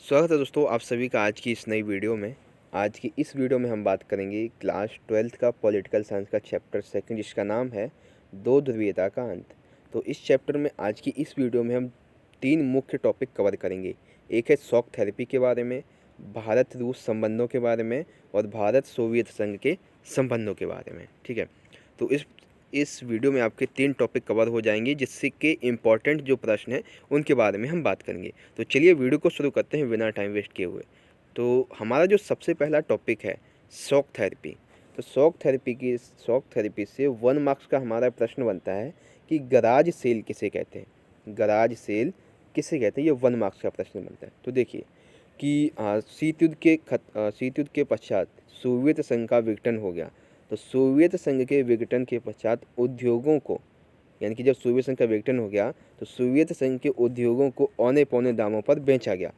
स्वागत है दोस्तों आप सभी का आज की इस नई वीडियो में। आज की इस वीडियो में हम बात करेंगे क्लास 12th का पॉलिटिकल साइंस का चैप्टर सेकंड, जिसका नाम है दो ध्रुवीयता का अंत। तो इस चैप्टर में आज की इस वीडियो में हम तीन मुख्य टॉपिक कवर करेंगे। एक है शॉक थेरेपी के बारे में, भारत रूस संबंधों के बारे में और भारत सोवियत संघ के संबंधों के बारे में। ठीक है, तो इस वीडियो में आपके तीन टॉपिक कवर हो जाएंगे, जिससे कि इम्पॉर्टेंट जो प्रश्न हैं उनके बारे में हम बात करेंगे। तो चलिए वीडियो को शुरू करते हैं बिना टाइम वेस्ट किए हुए। तो हमारा जो सबसे पहला टॉपिक है शॉक थेरेपी। तो शॉक थेरेपी से 1 मार्क्स का हमारा प्रश्न बनता है कि गराज सेल किसे कहते हैं। गराज सेल किसे कहते हैं, ये 1 मार्क्स का प्रश्न बनता है। तो देखिए कि शीत युद्ध के पश्चात सोवियत संघ का विघटन हो गया। तो सोवियत संघ के विघटन के पश्चात उद्योगों को, यानी कि जब सोवियत संघ का विघटन हो गया तो सोवियत संघ के उद्योगों को औने पौने दामों पर बेचा गया।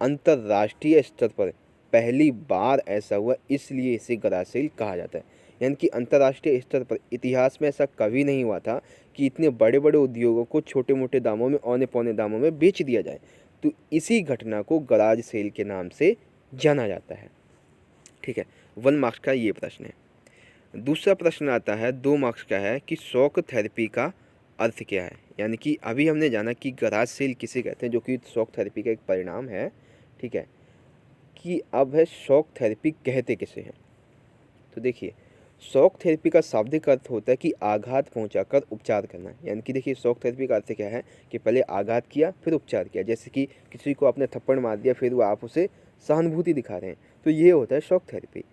अंतर्राष्ट्रीय स्तर पर पहली बार ऐसा हुआ, इसलिए इसे गरासेल कहा जाता है। यानी कि अंतर्राष्ट्रीय स्तर पर इतिहास में ऐसा कभी नहीं हुआ था कि इतने बड़े बड़े उद्योगों को छोटे मोटे दामों में, औने पौने दामों में बेच दिया जाए। तो इसी घटना को गराज सेल के नाम से जाना जाता है। ठीक है, 1 मार्क्स का ये प्रश्न है। दूसरा प्रश्न आता है 2 मार्क्स का है कि शॉक थेरेपी का अर्थ क्या है। यानी कि अभी हमने जाना कि गराज सेल किसे कहते हैं, जो कि शॉक थेरेपी का एक परिणाम है। ठीक है, कि अब है शॉक थेरेपी कहते किसे हैं। तो देखिए शॉक थेरेपी का शाब्दिक अर्थ होता है कि आघात पहुंचाकर उपचार करना। यानी कि देखिए शॉक थेरेपी का अर्थ क्या है कि पहले आघात किया फिर उपचार किया। जैसे कि किसी को आपने थप्पड़ मार दिया, फिर वो आप उसे सहानुभूति दिखा रहे हैं, तो ये होता है शॉक थेरेपी।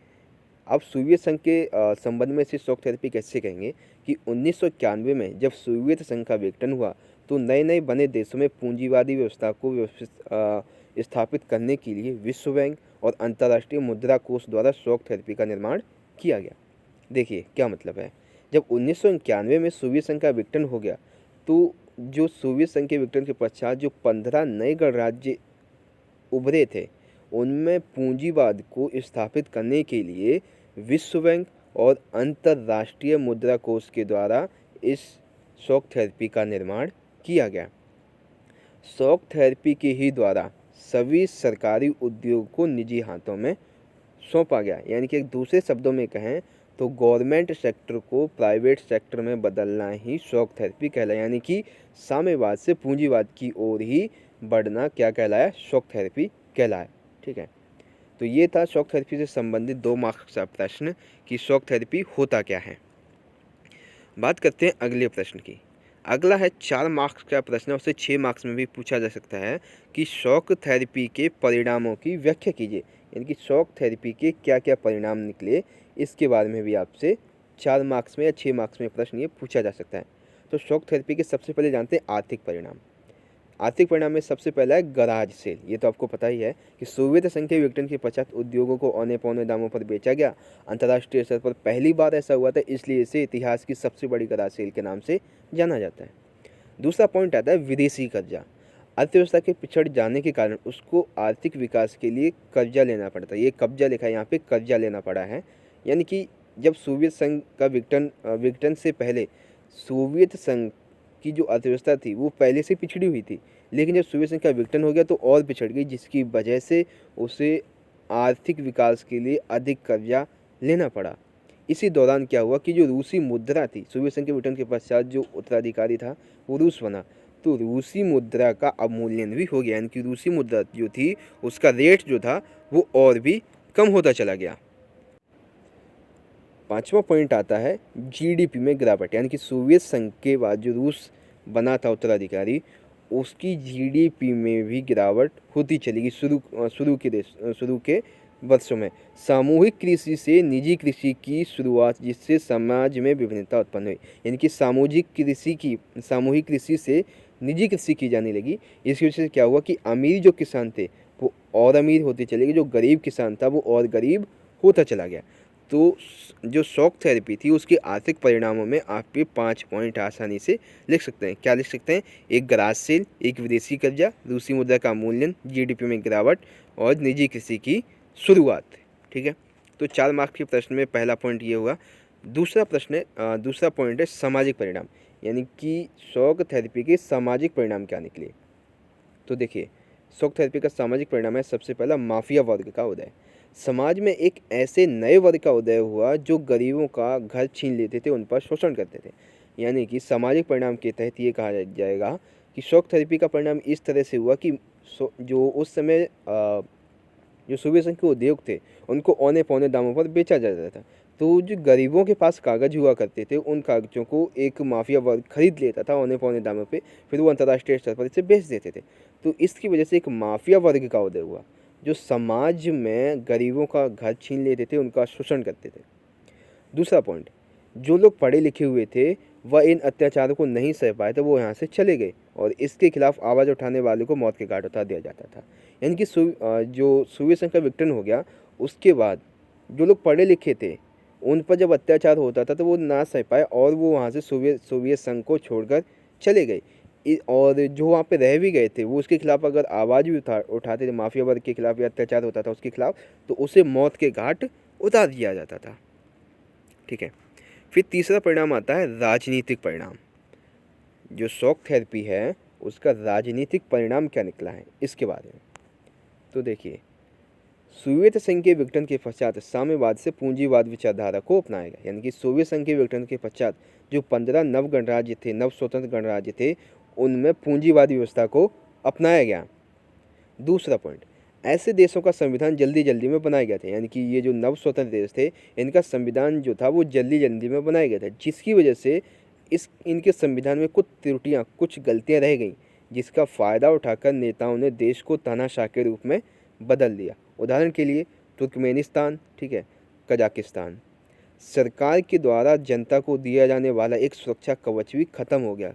अब सोवियत संघ के संबंध में इसे शॉक थेरेपी कैसे कहेंगे कि 1991 में जब सोवियत संघ का विघटन हुआ तो नए नए बने देशों में पूंजीवादी व्यवस्था को स्थापित करने के लिए विश्व बैंक और अंतर्राष्ट्रीय मुद्रा कोष द्वारा शॉक थेरेपी का निर्माण किया गया। देखिए क्या मतलब है, जब 1991 में सोवियत संघ का विघटन हो गया तो जो सोवियत संघ के विघटन के पश्चात जो 15 नए गणराज्य उभरे थे, उनमें पूंजीवाद को स्थापित करने के लिए विश्व बैंक और अंतर्राष्ट्रीय मुद्रा कोष के द्वारा इस शॉक थेरेपी का निर्माण किया गया। शॉक थेरेपी के ही द्वारा सभी सरकारी उद्योग को निजी हाथों में सौंपा गया। यानी कि एक दूसरे शब्दों में कहें तो गवर्नमेंट सेक्टर को प्राइवेट सेक्टर में बदलना ही शॉक थेरेपी कहलाया। यानी कि साम्यवाद से पूंजीवाद की ओर ही बढ़ना क्या कहलाया, शॉक थेरेपी कहलाया। ठीक है, तो ये था शॉक थेरेपी से संबंधित 2 मार्क्स का प्रश्न कि शॉक थेरेपी होता क्या है। बात करते हैं अगले प्रश्न की। अगला है 4 मार्क्स का प्रश्न, उससे 6 मार्क्स में भी पूछा जा सकता है कि शॉक थेरेपी के परिणामों की व्याख्या कीजिए। यानी कि शॉक थेरेपी के क्या क्या परिणाम निकले, इसके बारे में भी आपसे 4 मार्क्स में या 6 मार्क्स में प्रश्न ये पूछा जा सकता है। तो शॉक थेरेपी के सबसे पहले जानते हैं आर्थिक परिणाम। आर्थिक परिणाम में सबसे पहला है गराज सेल। ये तो आपको पता ही है कि सोवियत संघ के विघटन के पश्चात उद्योगों को औने पौने दामों पर बेचा गया। अंतर्राष्ट्रीय स्तर पर पहली बार ऐसा हुआ था, इसलिए इसे इतिहास की सबसे बड़ी गराज सेल के नाम से जाना जाता है। दूसरा पॉइंट आता है विदेशी कर्जा। अर्थव्यवस्था के पिछड़ जाने के कारण उसको आर्थिक विकास के लिए कर्जा लेना पड़ता है। ये कब्जा लिखा है यहाँ पे, कर्जा लेना पड़ा है। यानी कि जब सोवियत संघ का विघटन से पहले सोवियत संघ की जो अर्थव्यवस्था थी वो पहले से पिछड़ी हुई थी, लेकिन जब सोवियत संघ का विघटन हो गया तो और पिछड़ गई, जिसकी वजह से उसे आर्थिक विकास के लिए अधिक कर्जा लेना पड़ा। इसी दौरान क्या हुआ कि जो रूसी मुद्रा थी, सोवियत संघ के विघटन के पश्चात जो उत्तराधिकारी था वो रूस बना, तो रूसी मुद्रा का अवमूल्यन भी हो गया। यानी कि रूसी मुद्रा जो थी उसका रेट जो था वो और भी कम होता चला गया। 5वां पॉइंट आता है जीडीपी में गिरावट। यानी कि सोवियत संघ के बाद जो रूस बना था उत्तराधिकारी, उसकी जीडीपी में भी गिरावट होती चलेगी शुरू के वर्षों में। सामूहिक कृषि से निजी कृषि की शुरुआत, जिससे समाज में विभिन्नता उत्पन्न हुई। यानी कि सामूहिक कृषि से निजी कृषि की जाने लगी। इसकी वजह से क्या हुआ कि अमीर जो किसान थे वो और अमीर होते चले गए, जो गरीब किसान था वो और गरीब होता चला गया। तो जो शॉक थेरेपी थी उसके आर्थिक परिणामों में आप पे 5 पॉइंट आसानी से लिख सकते हैं। क्या लिख सकते हैं, एक गराज सेल, एक विदेशी कर्जा, रूसी मुद्रा का मूल्यन, जीडीपी में गिरावट और निजी कृषि की शुरुआत। ठीक है, तो 4 मार्क्स के प्रश्न में पहला पॉइंट ये हुआ। दूसरा पॉइंट है सामाजिक परिणाम। यानी कि शॉक थेरेपी के सामाजिक परिणाम क्या निकले। तो देखिए शॉक थेरेपी का सामाजिक परिणाम है सबसे पहला माफिया वर्ग का उदय। समाज में एक ऐसे नए वर्ग का उदय हुआ जो गरीबों का घर छीन लेते थे, उन पर शोषण करते थे। यानी कि सामाजिक परिणाम के तहत ये कहा जाएगा कि शॉक थेरेपी का परिणाम इस तरह से हुआ कि जो उस समय जो सूर्य संघ के उद्योग थे उनको औने पौने दामों पर बेचा जाता था। तो जो गरीबों के पास कागज हुआ करते थे उन कागजों को एक माफिया वर्ग खरीद लेता था औने पौने दामों पे, फिर वो अंतर्राष्ट्रीय स्तर पर इसे बेच देते थे। तो इसकी वजह से एक माफिया वर्ग का उदय हुआ जो समाज में गरीबों का घर छीन लेते थे, उनका शोषण करते थे। दूसरा पॉइंट, जो लोग पढ़े लिखे हुए थे वह इन अत्याचारों को नहीं सह पाए तो वो यहाँ से चले गए और इसके खिलाफ आवाज़ उठाने वाले को मौत के घाट उतार दिया जाता था। यानी कि जो सूर्य संघ का विघटन हो गया उसके बाद जो लोग पढ़े लिखे थे उन पर जब अत्याचार होता था तो वो ना सह पाए और वो वहाँ से सोवियत संघ को छोड़कर चले गए। और जो वहाँ पे रह भी गए थे वो उसके खिलाफ अगर आवाज़ भी उठाते थे, माफिया वर्ग के खिलाफ या अत्याचार होता था उसके खिलाफ, तो उसे मौत के घाट उतार दिया जाता था। ठीक है, फिर तीसरा परिणाम आता है राजनीतिक परिणाम। जो शॉक थेरेपी है उसका राजनीतिक परिणाम क्या निकला है इसके बारे में तो देखिए, सोवियत संघ के विघटन के पश्चात साम्यवाद से पूंजीवाद विचारधारा को अपनाया गया। यानी कि सोवियत संघ के विघटन के पश्चात जो 15 नव गणराज्य थे, नव स्वतंत्र गणराज्य थे, उनमें पूंजीवादी व्यवस्था को अपनाया गया। दूसरा पॉइंट, ऐसे देशों का संविधान जल्दी जल्दी में बनाया गया था। यानी कि ये जो नव स्वतंत्र देश थे इनका संविधान जो था वो जल्दी जल्दी में बनाया गया था, जिसकी वजह से इनके संविधान में कुछ त्रुटियाँ, कुछ गलतियाँ रह गई, जिसका फ़ायदा उठाकर नेताओं ने देश को तानाशाह के रूप में बदल दिया। उदाहरण के लिए तुर्कमेनिस्तान, ठीक है, कजाकिस्तान। सरकार के द्वारा जनता को दिया जाने वाला एक सुरक्षा कवच भी खत्म हो गया।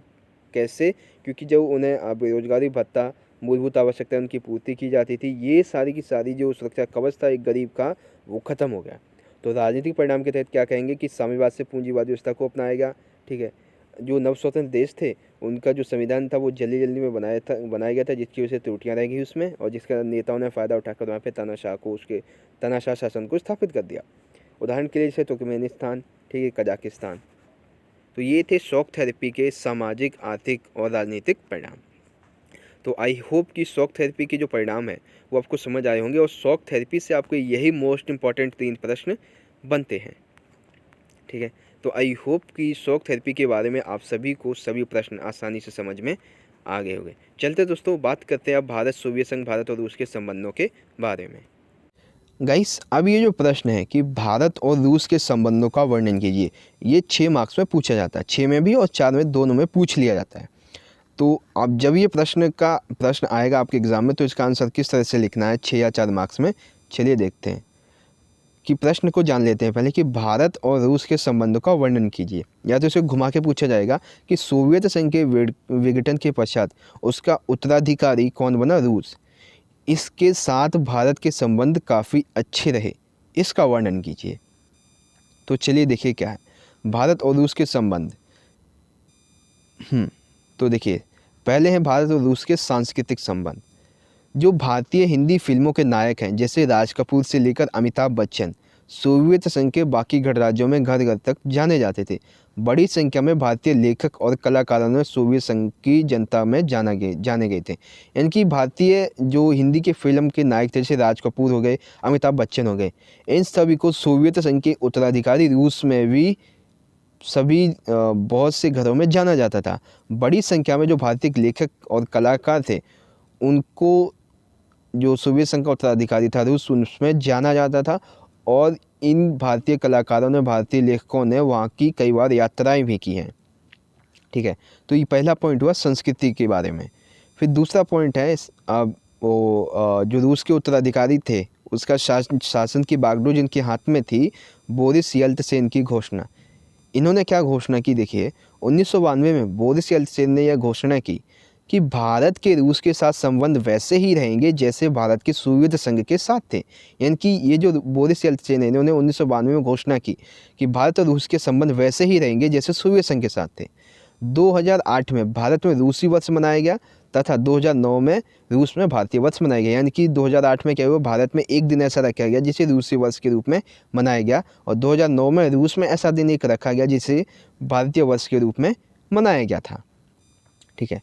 कैसे? क्योंकि जब उन्हें बेरोजगारी भत्ता, मूलभूत आवश्यकताएं उनकी पूर्ति की जाती थी, ये सारी की सारी जो सुरक्षा कवच था एक गरीब का वो खत्म हो गया। तो राजनीतिक परिणाम के तहत क्या कहेंगे कि साम्यवाद से पूंजीवाद व्यवस्था को अपनाया गया। ठीक है, जो नव स्वतंत्र देश थे उनका जो संविधान था वो जल्दी जल्दी में बनाया गया था, जिसकी वजह से त्रुटियाँ रह गई उसमें, और जिसका नेताओं ने फ़ायदा उठाकर वहाँ पे तानाशाह शासन को स्थापित कर दिया। उदाहरण के लिए जैसे तुर्कमेनिस्तान, ठीक है, कजाकिस्तान। तो ये थे शॉक थेरेपी के सामाजिक, आर्थिक और राजनीतिक परिणाम। तो आई होप कि शॉक थेरेपी के जो परिणाम है वो आपको समझ आए होंगे और शॉक थेरेपी से आपको यही मोस्ट इंपॉर्टेंट 3 प्रश्न बनते हैं। ठीक है, तो आई होप कि शॉक थेरेपी के बारे में आप सभी को सभी प्रश्न आसानी से समझ में आ गए होंगे। चलते दोस्तों बात करते हैं अब भारत, सोवियत संघ, भारत और रूस के संबंधों के बारे में। गाइस, अब ये जो प्रश्न है कि भारत और रूस के संबंधों का वर्णन कीजिए, ये 6 मार्क्स में पूछा जाता है, 6 में भी और 4 में, दोनों में पूछ लिया जाता है। तो अब जब ये प्रश्न आएगा आपके एग्ज़ाम में तो इसका आंसर किस तरह से लिखना है 6 या 4 मार्क्स में, चलिए देखते हैं कि प्रश्न को जान लेते हैं पहले कि भारत और रूस के संबंधों का वर्णन कीजिए। या तो इसे घुमा के पूछा जाएगा कि सोवियत संघ के विघटन के पश्चात उसका उत्तराधिकारी कौन बना? रूस। इसके साथ भारत के संबंध काफ़ी अच्छे रहे, इसका वर्णन कीजिए। तो चलिए देखिए क्या है भारत और रूस के संबंध। तो देखिए, पहले हैं भारत और रूस के सांस्कृतिक संबंध। जो भारतीय हिंदी फिल्मों के नायक हैं जैसे राज कपूर से लेकर अमिताभ बच्चन सोवियत संघ के बाकी गणराज्यों में घर घर तक जाने जाते थे। बड़ी संख्या में भारतीय लेखक और कलाकारों ने सोवियत संघ की जनता में जाने गए थे। यानी कि भारतीय जो हिंदी के फिल्म के नायक थे जैसे राज कपूर हो गए, अमिताभ बच्चन हो गए, इन सभी को सोवियत संघ के उत्तराधिकारी रूस में भी सभी बहुत से घरों में जाना जाता था। बड़ी संख्या में जो भारतीय लेखक और कलाकार थे उनको जो सोवियत संघ का उत्तराधिकारी था रूस, उसमें जाना जाता था और इन भारतीय कलाकारों ने, भारतीय लेखकों ने वहाँ की कई बार यात्राएं भी की हैं। ठीक है, तो ये पहला पॉइंट हुआ संस्कृति के बारे में। फिर दूसरा पॉइंट है जो रूस के उत्तराधिकारी थे उसका शासन की बागडोर जिनके हाथ में थी, बोरिस येल्तसिन की घोषणा। इन्होंने क्या घोषणा की? देखिए, 1992 में बोरिस येल्तसिन ने यह घोषणा की कि भारत के रूस के साथ संबंध वैसे ही रहेंगे जैसे भारत के सोवियत संघ के साथ थे। यानी कि ये जो बोरिस येल्तसिन है इन्होंने 1992 में घोषणा की कि भारत और रूस के संबंध वैसे ही रहेंगे जैसे सोवियत संघ के साथ थे। 2008 में भारत में रूसी वर्ष मनाया गया तथा 2009 में रूस में भारतीय वर्ष मनाया गया। यानी कि 2008 में क्या हुआ, भारत में एक दिन ऐसा रखा गया जिसे रूसी वर्ष के रूप में मनाया गया और 2009 में रूस में ऐसा दिन एक रखा गया जिसे भारतीय वर्ष के रूप में मनाया गया था। ठीक है,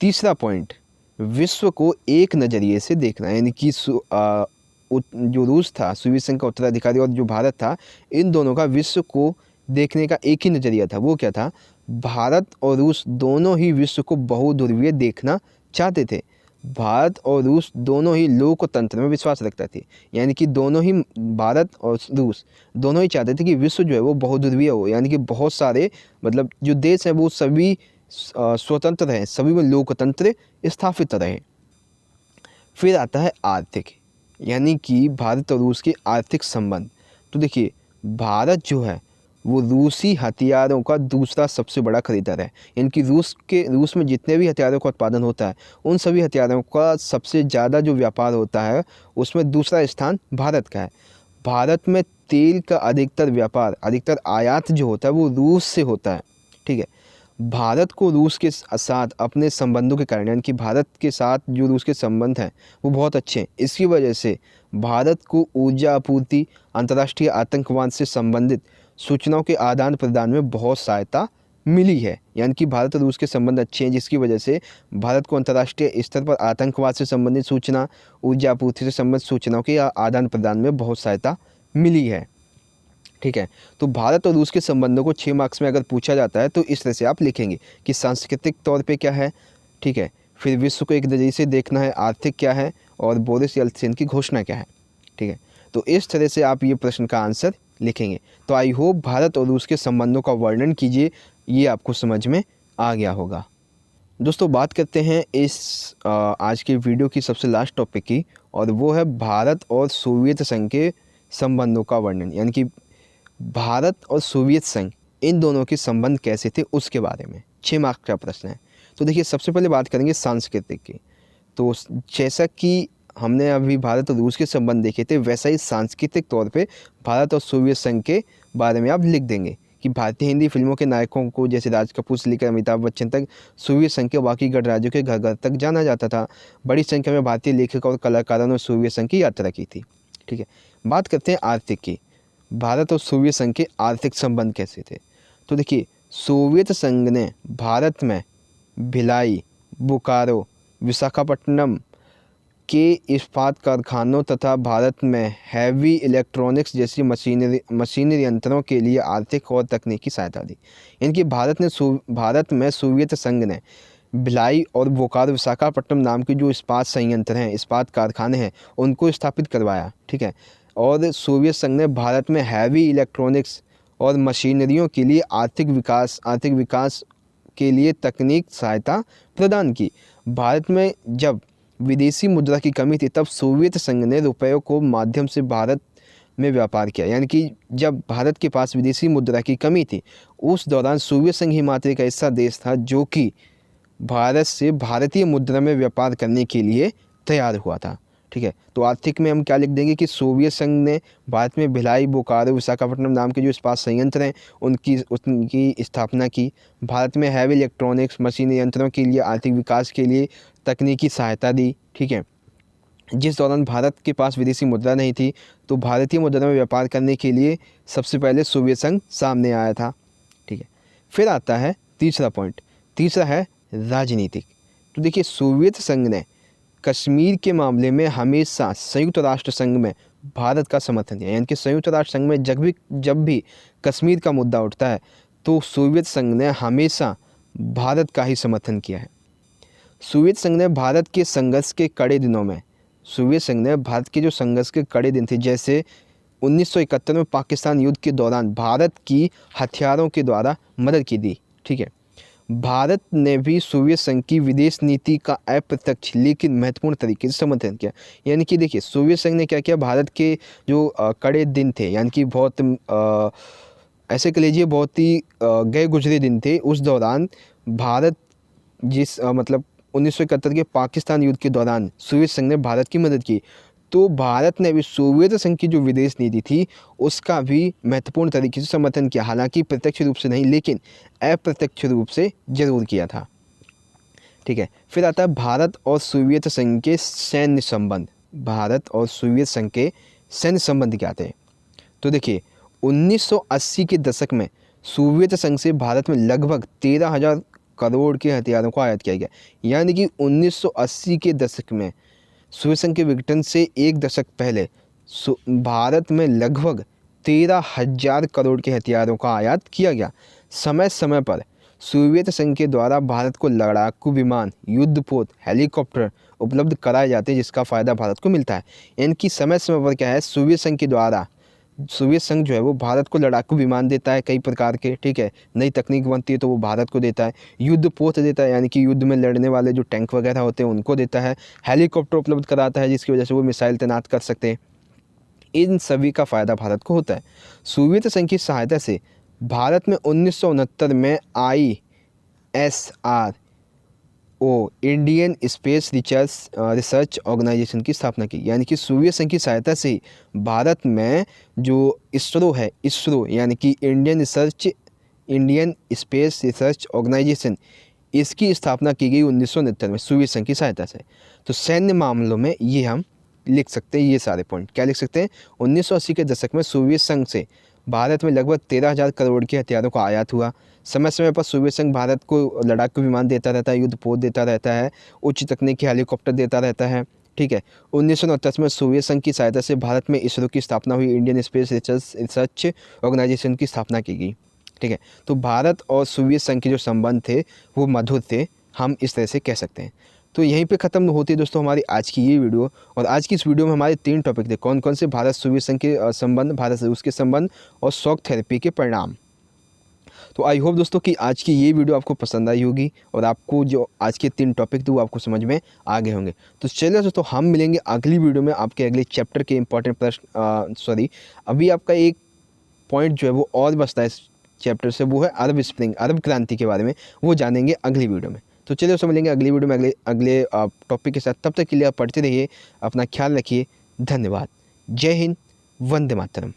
तीसरा पॉइंट, विश्व को एक नज़रिए से देखना, यानी कि जो रूस था सोवियत संघ का उत्तराधिकारी और जो भारत था, इन दोनों का विश्व को देखने का एक ही नज़रिया था। वो क्या था? भारत और रूस दोनों ही विश्व को बहुध्रुवीय देखना चाहते थे। भारत और रूस दोनों ही लोकतंत्र में विश्वास रखते थे, यानी कि दोनों ही, भारत और रूस दोनों ही चाहते थे कि विश्व जो है वो बहुध्रुवीय हो, यानी कि बहुत सारे मतलब जो देश हैं वो सभी स्वतंत्र हैं, सभी में लोकतंत्र स्थापित रहे। फिर आता है आर्थिक, यानी कि भारत और रूस के आर्थिक संबंध। तो देखिए, भारत जो है वो रूसी हथियारों का दूसरा सबसे बड़ा खरीदार है, यानी कि रूस में जितने भी हथियारों का उत्पादन होता है, उन सभी हथियारों का सबसे ज़्यादा जो व्यापार होता है उसमें दूसरा स्थान भारत का है। भारत में तेल का अधिकतर व्यापार, अधिकतर आयात जो होता है वो रूस से होता है। ठीक है, भारत को रूस के साथ अपने संबंधों के कारण, यानी कि भारत के साथ जो रूस के संबंध हैं वो बहुत अच्छे हैं। इसकी वजह से भारत को ऊर्जा आपूर्ति, अंतर्राष्ट्रीय आतंकवाद से संबंधित सूचनाओं के आदान प्रदान में बहुत सहायता मिली है। यानी कि भारत और रूस के संबंध अच्छे हैं, जिसकी वजह से भारत को अंतर्राष्ट्रीय स्तर पर आतंकवाद से संबंधित सूचना, ऊर्जा आपूर्ति से संबंधित सूचनाओं के आदान प्रदान में बहुत सहायता मिली है। ठीक है, तो भारत और रूस के संबंधों को 6 मार्क्स में अगर पूछा जाता है तो इस तरह से आप लिखेंगे कि सांस्कृतिक तौर पे क्या है, ठीक है, फिर विश्व को एक नज़रिए से देखना है, आर्थिक क्या है, और बोरिस येल्त्सिन की घोषणा क्या है। ठीक है, तो इस तरह से आप ये प्रश्न का आंसर लिखेंगे। तो आई होप भारत और रूस के संबंधों का वर्णन कीजिए, ये आपको समझ में आ गया होगा। दोस्तों, बात करते हैं इस आज के वीडियो की सबसे लास्ट टॉपिक की, और वो है भारत और सोवियत संघ के संबंधों का वर्णन, यानी कि भारत और सोवियत संघ इन दोनों के संबंध कैसे थे उसके बारे में। 6 मार्क्स का प्रश्न है। तो देखिए, सबसे पहले बात करेंगे सांस्कृतिक की। तो जैसा कि हमने अभी भारत और रूस के संबंध देखे थे, वैसा ही सांस्कृतिक तौर पे भारत और सोवियत संघ के बारे में आप लिख देंगे कि भारतीय हिंदी फिल्मों के नायकों को, जैसे राज कपूर से लेकर अमिताभ बच्चन तक, सोवियत संघ के बाकी गणराज्यों के घर घर तक जाना जाता था। बड़ी संख्या में भारतीय लेखक और कलाकारों ने सोवियत संघ की यात्रा की थी। ठीक है, बात करते हैं आर्थिक की। भारत और सोवियत संघ के आर्थिक संबंध कैसे थे? तो देखिए, सोवियत संघ ने भारत में भिलाई, बोकारो, विशाखापट्टनम के इस्पात कारखानों तथा भारत में हैवी इलेक्ट्रॉनिक्स जैसी मशीनरी यंत्रों के लिए आर्थिक और तकनीकी सहायता दी। यानी कि भारत में सोवियत संघ ने भिलाई और बोकारो, विशाखापट्टनम नाम के जो इस्पात संयंत्र हैं, इस्पात कारखाने हैं, उनको स्थापित करवाया। ठीक है, और सोवियत संघ ने भारत में हैवी इलेक्ट्रॉनिक्स और मशीनरियों के लिए आर्थिक विकास के लिए तकनीक सहायता प्रदान की। भारत में जब विदेशी मुद्रा की कमी थी, तब सोवियत संघ ने रुपयों को माध्यम से भारत में व्यापार किया। यानी कि जब भारत के पास विदेशी मुद्रा की कमी थी, उस दौरान सोवियत संघ ही मात्र एक ऐसा देश था जो कि भारत से भारतीय मुद्रा में व्यापार करने के लिए तैयार हुआ था। ठीक है, तो आर्थिक में हम क्या लिख देंगे कि सोवियत संघ ने भारत में भिलाई, बोकारो, विशाखापट्टनम नाम के जो इस्पात संयंत्र हैं उनकी स्थापना की। भारत में हैवी इलेक्ट्रॉनिक्स मशीनरी यंत्रों के लिए आर्थिक विकास के लिए तकनीकी सहायता दी। ठीक है, जिस दौरान भारत के पास विदेशी मुद्रा नहीं थी, तो भारतीय मुद्रा में व्यापार करने के लिए सबसे पहले सोवियत संघ सामने आया था। ठीक है, फिर आता है तीसरा पॉइंट, तीसरा है राजनीतिक। तो देखिए, सोवियत संघ ने कश्मीर के मामले में हमेशा संयुक्त राष्ट्र संघ में भारत का समर्थन किया। यानी कि संयुक्त राष्ट्र संघ में जब भी कश्मीर का मुद्दा उठता है, तो सोवियत संघ ने हमेशा भारत का ही समर्थन किया है। सोवियत संघ ने भारत के संघर्ष के कड़े दिनों में, सोवियत संघ ने भारत के जो संघर्ष के कड़े दिन थे, जैसे 1971 में पाकिस्तान युद्ध के दौरान भारत की हथियारों के द्वारा मदद की दी। ठीक है, भारत ने भी सोवियत संघ की विदेश नीति का अप्रत्यक्ष लेकिन महत्वपूर्ण तरीके से समर्थन किया। यानी कि देखिए, सोवियत संघ ने क्या किया, भारत के जो कड़े दिन थे, यानी कि बहुत ऐसे कह लीजिए बहुत ही गए गुजरे दिन थे, उस दौरान भारत मतलब 1971 के पाकिस्तान युद्ध के दौरान सोवियत संघ ने भारत की मदद की। तो भारत ने भी सोवियत संघ की जो विदेश नीति थी उसका भी महत्वपूर्ण तरीके से समर्थन किया। हालांकि प्रत्यक्ष रूप से नहीं, लेकिन अप्रत्यक्ष रूप से जरूर किया था। ठीक है, फिर आता है भारत और सोवियत संघ के सैन्य संबंध। भारत और सोवियत संघ के सैन्य संबंध क्या थे? तो देखिए, 1980 के दशक में सोवियत संघ से भारत में लगभग 13,000 करोड़ के हथियारों को आयात किया गया। यानी कि 1980 के दशक में सोवियत संघ के विघटन से एक दशक पहले भारत में लगभग 13,000 करोड़ के हथियारों का आयात किया गया। समय समय पर सोवियत संघ के द्वारा भारत को लड़ाकू विमान, युद्धपोत, हेलीकॉप्टर उपलब्ध कराए जाते हैं, जिसका फ़ायदा भारत को मिलता है। इनकी समय समय पर क्या है, सोवियत संघ के द्वारा सोवियत संघ जो है वो भारत को लड़ाकू विमान देता है कई प्रकार के, ठीक है। नई तकनीक बनती है तो वो भारत को देता है। युद्धपोत देता है, यानी कि युद्ध में लड़ने वाले जो टैंक वगैरह होते हैं उनको देता है। हेलीकॉप्टर उपलब्ध कराता है, जिसकी वजह से वो मिसाइल तैनात कर सकते हैं। इन सभी का फ़ायदा भारत को होता है। सोवियत संघ की सहायता से भारत में 1969 में ISRO, Indian Space Research Organisation की स्थापना की। यानी कि सोवियत संघ की सहायता से भारत में जो इसरो है, इसरो यानी कि इंडियन स्पेस रिसर्च ऑर्गेनाइजेशन, इसकी स्थापना की गई 1969 में सोवियत संघ की सहायता से। तो सैन्य मामलों में ये हम लिख सकते हैं, ये सारे पॉइंट क्या लिख सकते हैं। 1980 के दशक में सोवियत संघ से भारत में लगभग 13,000 करोड़ के हथियारों का आयात हुआ। समय समय पर सोवियत संघ भारत को लड़ाकू विमान देता रहता है, युद्धपोत देता रहता है, उच्च तकनीकी हेलीकॉप्टर देता रहता है, ठीक है। 1969 में सोवियत संघ की सहायता से भारत में इसरो की स्थापना हुई, इंडियन स्पेस रिसर्च ऑर्गेनाइजेशन की स्थापना की गई, ठीक है। तो भारत और सोवियत संघ के जो संबंध थे वो मधुर थे, हम इस तरह से कह सकते हैं। तो यहीं पे ख़त्म होती है दोस्तों हमारी आज की ये वीडियो। और आज की इस वीडियो में हमारे 3 टॉपिक थे, कौन कौन से, भारत सोवियत संघ के संबंध, भारत रूस के संबंध और शॉक थेरेपी के परिणाम। तो आई होप दोस्तों कि आज की ये वीडियो आपको पसंद आई होगी और आपको जो आज के 3 टॉपिक थे वो आपको समझ में आ गए होंगे। तो चलिए दोस्तों, हम मिलेंगे अगली वीडियो में आपके अगले चैप्टर के इंपॉर्टेंट प्रश्न। अभी आपका एक पॉइंट जो है वो और बचता है इस चैप्टर से, वो है अरब स्प्रिंग, अरब क्रांति के बारे में, वो जानेंगे अगली वीडियो में। तो चलिए उससे मिलेंगे अगली वीडियो में अगले टॉपिक के साथ। तब तक के लिए आप पढ़ते रहिए, अपना ख्याल रखिए, धन्यवाद, जय हिंद, वंदे मातरम।